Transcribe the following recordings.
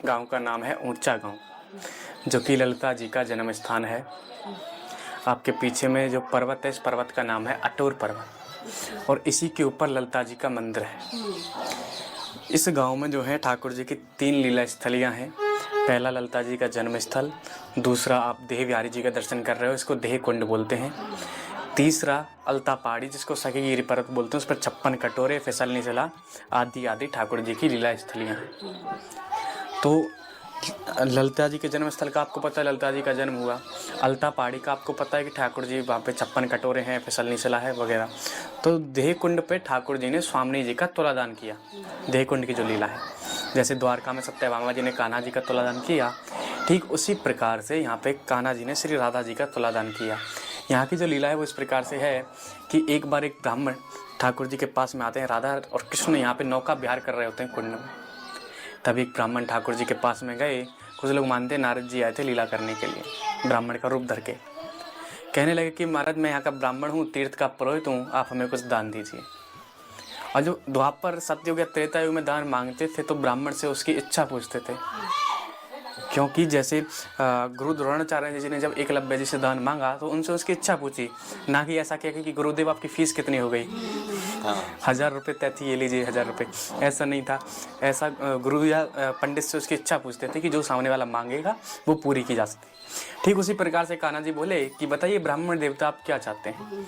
गांव का नाम है ऊंचा गांव, जो कि ललिता जी का जन्म स्थान है। आपके पीछे में जो पर्वत है, इस पर्वत का नाम है अटोर पर्वत, और इसी के ऊपर ललिता जी का मंदिर है। इस गांव में जो है ठाकुर जी की 3 लीला स्थलियाँ हैं। पहला ललिता जी का जन्म स्थल, दूसरा आप देह बिहारी जी का दर्शन कर रहे हो, इसको देह कुंड बोलते हैं। तीसरा अलता पहाड़ी, जिसको सखीगिरी पर्वत बोलते हैं, उस पर 56 कटोरे, फिसलनी चला आदि आदि ठाकुर जी की लीला स्थलियाँ हैं। तो ललिता जी के जन्म स्थल का आपको पता है, ललिता जी का जन्म हुआ। अलता पहाड़ी का आपको पता है कि ठाकुर जी वहाँ पे 56 कटोरे हैं, फिसलनी चला है वगैरह। तो देह कुंड पे ठाकुर जी ने स्वामी जी का तुलादान किया। देह कुंड की जो लीला है, जैसे द्वारका में सत्यभामा जी ने कान्हा जी का तुलादान किया, ठीक उसी प्रकार से यहाँ पे कान्हा जी ने श्री राधा जी का तुलादान किया। यहाँ की जो लीला है वो इस प्रकार से है कि एक बार एक ब्राह्मण ठाकुर जी के पास में आते हैं। राधा और कृष्ण यहाँ पे नौका विहार कर रहे होते हैं कुंड में। तभी एक ब्राह्मण ठाकुर जी के पास में गए। कुछ लोग मानते हैं नारद जी आए थे लीला करने के लिए, ब्राह्मण का रूप धर के। कहने लगे कि महाराज, मैं यहाँ का ब्राह्मण हूँ, तीर्थ का पुरोहित हूँ, आप हमें कुछ दान दीजिए। और जो द्वापर, सत्ययुग या त्रेता युग में दान मांगते थे तो ब्राह्मण से उसकी इच्छा पूछते थे। क्योंकि जैसे गुरु द्रोणाचार्य जी ने जब एकलव्य जी से दान मांगा तो उनसे उसकी इच्छा पूछी, ना कि ऐसा किया कि गुरुदेव आपकी फीस कितनी हो गई, 1000 रुपये तय थी, ये लीजिए 1000 रुपये। ऐसा नहीं था। ऐसा गुरु या पंडित से उसकी इच्छा पूछते थे कि जो सामने वाला मांगेगा वो पूरी की जा सकती। ठीक उसी प्रकार से कान्हा जी बोले कि बताइए ब्राह्मण देवता आप क्या चाहते हैं।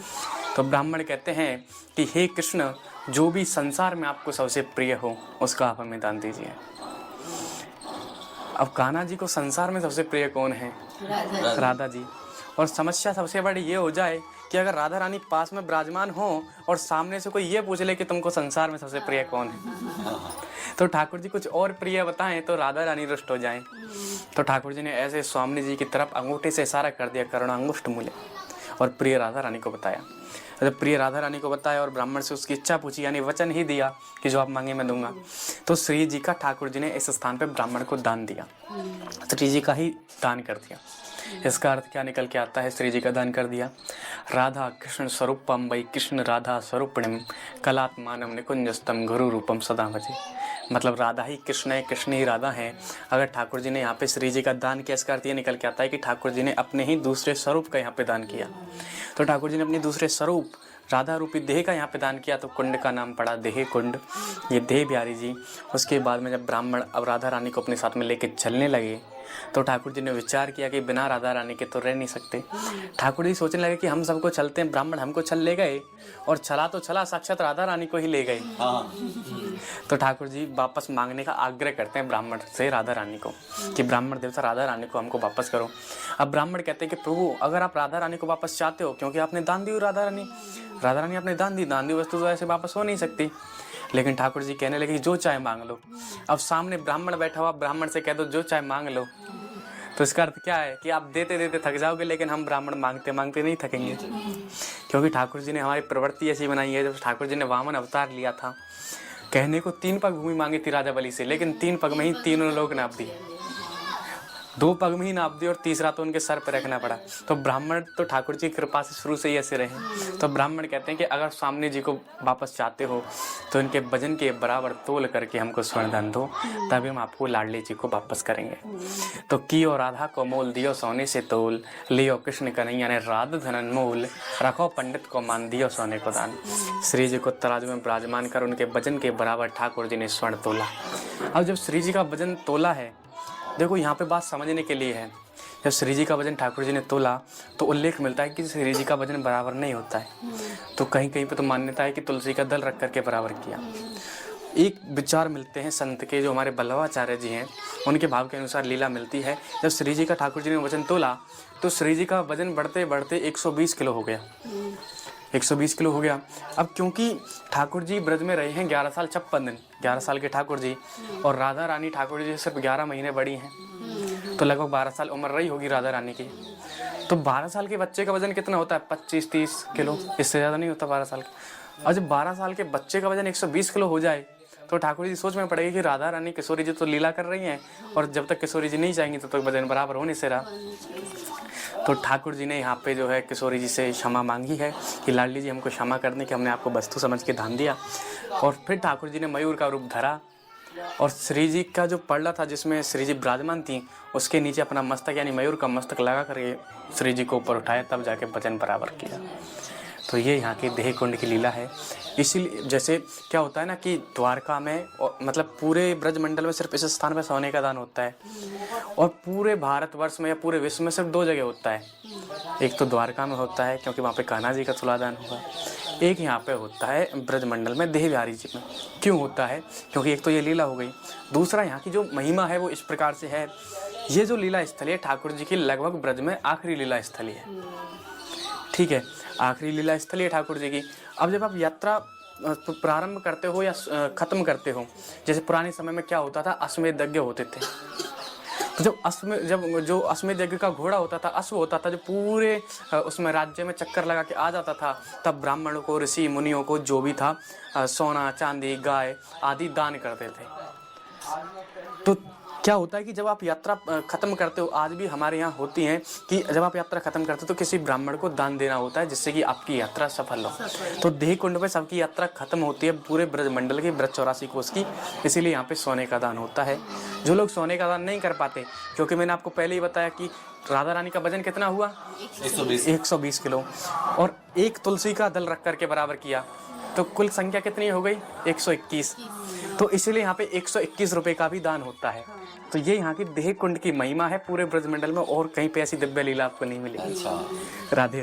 तो ब्राह्मण कहते हैं कि हे कृष्ण, जो भी संसार में आपको सबसे प्रिय हो उसका आप हमें दान दीजिए। अब कान्हा जी को संसार में सबसे प्रिय कौन है? राधा जी। और समस्या सबसे बड़ी ये हो जाए कि अगर राधा रानी पास में विराजमान हो और सामने से कोई ये पूछ ले कि तुमको संसार में सबसे प्रिय कौन है, तो ठाकुर जी कुछ और प्रिय बताएं तो राधा रानी रुष्ट हो जाएं। तो ठाकुर जी ने ऐसे स्वामी जी की तरफ अंगूठे से इशारा कर दिया, करुणांगुष्ठ मूल्य, और प्रिय राधा रानी को बताया। जब प्रिय राधा रानी को बताया और ब्राह्मण से उसकी इच्छा पूछी, यानी वचन ही दिया कि जो आप मांगे मैं दूंगा, तो श्री जी का ठाकुर जी ने इस स्थान पर ब्राह्मण को दान दिया, श्री जी का ही दान कर दिया। इसका अर्थ क्या निकल के आता है? श्री जी का दान कर दिया। राधा कृष्ण स्वरूपम वै कृष्ण राधा स्वरूपिणीम कलात्मानम निकुंजस्तम गुरु रूपम सदा भजे। मतलब राधा ही कृष्ण है, कृष्ण ही राधा है। अगर ठाकुर जी ने यहाँ पे श्री जी का दान किया, इसका अर्थ ये निकल के आता है कि ठाकुर जी ने अपने ही दूसरे स्वरूप का यहाँ पे दान किया। तो ठाकुर जी ने अपने दूसरे स्वरूप राधा रूपी देह का यहाँ पे दान किया, तो कुंड का नाम पड़ा देह कुंड, ये देह बिहारी जी। उसके बाद में जब ब्राह्मण अब राधा रानी को अपने साथ में लेके चलने लगे तो ठाकुर जी ने विचार किया कि बिना राधा रानी के तो रह नहीं सकते। ठाकुर जी सोचने लगे कि हम सबको चलते हैं, ब्राह्मण हमको चल ले गए और चला तो चला, साक्षात राधा रानी को ही ले गए। तो ठाकुर जी वापस मांगने का आग्रह करते हैं ब्राह्मण से राधा रानी को कि ब्राह्मण देवता राधा रानी को हमको वापस करो। अब ब्राह्मण कहते हैं कि प्रभु, अगर आप राधा रानी को वापस चाहते हो, क्योंकि आपने दान दी, राधा रानी आपने दान दी वस्तु तो ऐसे वापस हो नहीं सकती। लेकिन ठाकुर जी कहने लगे जो चाहे मांग लो। अब सामने ब्राह्मण बैठा हुआ, ब्राह्मण से कह दो जो चाहे मांग लो, तो इसका अर्थ क्या है कि आप देते देते थक जाओगे, लेकिन हम ब्राह्मण मांगते मांगते नहीं थकेंगे। क्योंकि ठाकुर जी ने हमारी प्रवृत्ति ऐसी बनाई है। जब ठाकुर जी ने वामन अवतार लिया था, कहने को 3 पग भूमि मांगी थी राजा बलि से, लेकिन 3 पग में ही तीनों लोग नाप दिए, 2 पग में ही नाप दी और तीसरा तो उनके सर पर रखना पड़ा। तो ब्राह्मण तो ठाकुर जी की कृपा से शुरू से ही ऐसे रहे। तो ब्राह्मण कहते हैं कि अगर सामने जी को वापस चाहते हो तो इनके वजन के बराबर तोल करके हमको स्वर्ण दान दो, तभी हम आपको लाडली जी को वापस करेंगे। तो कियो राधा को मोल दियो सोने से तोल, लियो कृष्ण कन्हैया ने राध धनन मोल, रखो पंडित को मान दियो सोने को दान। श्री जी को तराजू में विराजमान कर उनके वजन के बराबर ठाकुर जी ने स्वर्ण तोला। अब जब श्री जी का वजन तोला है, देखो यहाँ पे बात समझने के लिए है। जब श्री जी का वजन ठाकुर जी ने तोला तो उल्लेख मिलता है कि श्री जी का वजन बराबर नहीं होता है। तो कहीं कहीं पे तो मान्यता है कि तुलसी का दल रख करके बराबर किया। एक विचार मिलते हैं संत के, जो हमारे बल्लभाचार्य जी हैं, उनके भाव के अनुसार लीला मिलती है। जब श्री जी का ठाकुर जी ने वजन तोला तो श्री जी का वजन बढ़ते बढ़ते 120 किलो हो गया। 120 किलो हो गया। अब क्योंकि ठाकुर जी ब्रज में रहे हैं 11 साल 56 दिन, 11 साल के ठाकुर जी, और राधा रानी ठाकुर जी सिर्फ 11 महीने बड़ी हैं, तो लगभग 12 साल उम्र रही होगी राधा रानी की। तो 12 साल के बच्चे का वजन कितना होता है? 25-30 किलो, इससे ज़्यादा नहीं होता 12 साल का। और जब 12 साल के बच्चे का वजन 120 किलो हो जाए तो ठाकुर जी सोच में पड़ेगी कि राधा रानी किशोरी जी तो लीला कर रही हैं, और जब तक किशोरी जी नहीं जाएंगी तब तक वजन बराबर हो नहीं से रहा। तो ठाकुर जी ने यहाँ पे जो है किशोरी जी से क्षमा मांगी है कि लाडली जी हमको क्षमा कर दें कि हमने आपको वस्तु समझ के दान दिया। और फिर ठाकुर जी ने मयूर का रूप धरा और श्री जी का जो पड़ला था जिसमें श्री जी विराजमान थी, उसके नीचे अपना मस्तक यानी मयूर का मस्तक लगा करके श्री जी को ऊपर उठाया, तब जाके भजन बराबर किया। तो ये यहाँ की देह कुंड की लीला है। इसीलिए जैसे क्या होता है ना कि द्वारका में मतलब पूरे ब्रजमंडल में सिर्फ इस स्थान पर सोने का दान होता है, और पूरे भारतवर्ष में या पूरे विश्व में सिर्फ 2 जगह होता है। एक तो द्वारका में होता है क्योंकि वहाँ पे कान्हा जी का तुलादान होगा, एक यहाँ पे होता है ब्रजमंडल में देह बिहारी जी में। क्यों होता है? क्योंकि एक तो ये लीला हो गई, दूसरा यहाँ की जो महिमा है वो इस प्रकार से है। ये जो लीला स्थली है ठाकुर जी की लगभग ब्रज में आखिरी लीला स्थली है। ठीक है, आखिरी लीला स्थली है ठाकुर जी की। अब जब आप यात्रा प्रारंभ करते हो या खत्म करते हो, जैसे पुराने समय में क्या होता था, अश्वमेध यज्ञ होते थे। तो जब जो अश्वमेध यज्ञ का घोड़ा होता था, अश्व होता था, जो पूरे उसमें राज्य में चक्कर लगा के आ जाता था, तब ब्राह्मणों को, ऋषि मुनियों को जो भी था सोना, चांदी, गाय आदि दान करते थे। तो क्या होता है कि जब आप यात्रा खत्म करते हो, आज भी हमारे यहाँ होती हैं कि जब आप यात्रा खत्म करते हो तो किसी ब्राह्मण को दान देना होता है, जिससे कि आपकी यात्रा सफल हो। तो देह कुंड पे सबकी यात्रा खत्म होती है पूरे ब्रजमंडल की, ब्रज 84 कोस की, इसीलिए यहाँ पे सोने का दान होता है। जो लोग सोने का दान नहीं कर पाते, क्योंकि मैंने आपको पहले ही बताया कि राधा रानी का वजन कितना हुआ, 120 किलो, और एक तुलसी का दल रख करके बराबर किया, तो कुल संख्या कितनी हो गई, 121। तो इसीलिए यहाँ पे 121 रुपए का भी दान होता है। तो ये यहाँ की देह कुंड की महिमा है पूरे ब्रजमंडल में, और कहीं पे ऐसी दिव्य लीला आपको नहीं मिलेगी। राधे राधे।